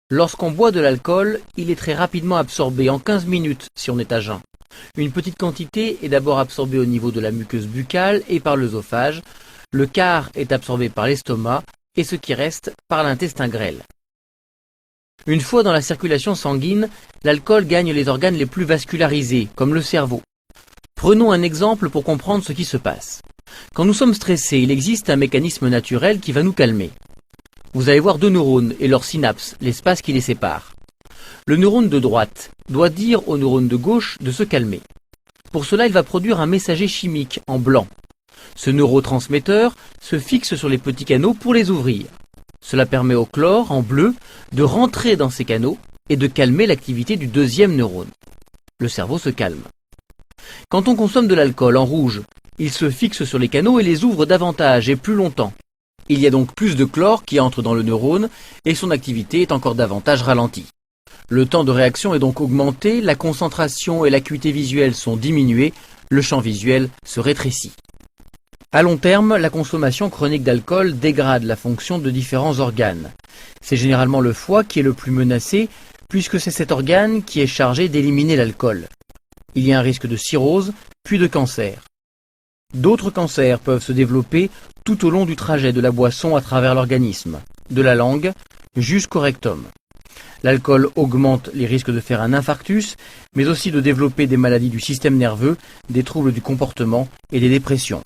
Lorsqu'on boit de l'alcool, il est très rapidement absorbé en 15 minutes si on est à jeun. Une petite quantité est d'abord absorbée au niveau de la muqueuse buccale et par l'œsophage, le quart est absorbé par l'estomac et ce qui reste par l'intestin grêle. Une fois dans la circulation sanguine, l'alcool gagne les organes les plus vascularisés, comme le cerveau. Prenons un exemple pour comprendre ce qui se passe. Quand nous sommes stressés, il existe un mécanisme naturel qui va nous calmer. Vous allez voir deux neurones et leurs synapses, l'espace qui les sépare. Le neurone de droite doit dire au neurone de gauche de se calmer. Pour cela, il va produire un messager chimique en blanc. Ce neurotransmetteur se fixe sur les petits canaux pour les ouvrir. Cela permet au chlore, en bleu, de rentrer dans ces canaux et de calmer l'activité du deuxième neurone. Le cerveau se calme. Quand on consomme de l'alcool en rouge, il se fixe sur les canaux et les ouvre davantage et plus longtemps. Il y a donc plus de chlore qui entre dans le neurone et son activité est encore davantage ralentie. Le temps de réaction est donc augmenté, la concentration et l'acuité visuelle sont diminuées, le champ visuel se rétrécit. À long terme, la consommation chronique d'alcool dégrade la fonction de différents organes. C'est généralement le foie qui est le plus menacé, puisque c'est cet organe qui est chargé d'éliminer l'alcool. Il y a un risque de cirrhose, puis de cancer. D'autres cancers peuvent se développer tout au long du trajet de la boisson à travers l'organisme, de la langue jusqu'au rectum. L'alcool augmente les risques de faire un infarctus, mais aussi de développer des maladies du système nerveux, des troubles du comportement et des dépressions.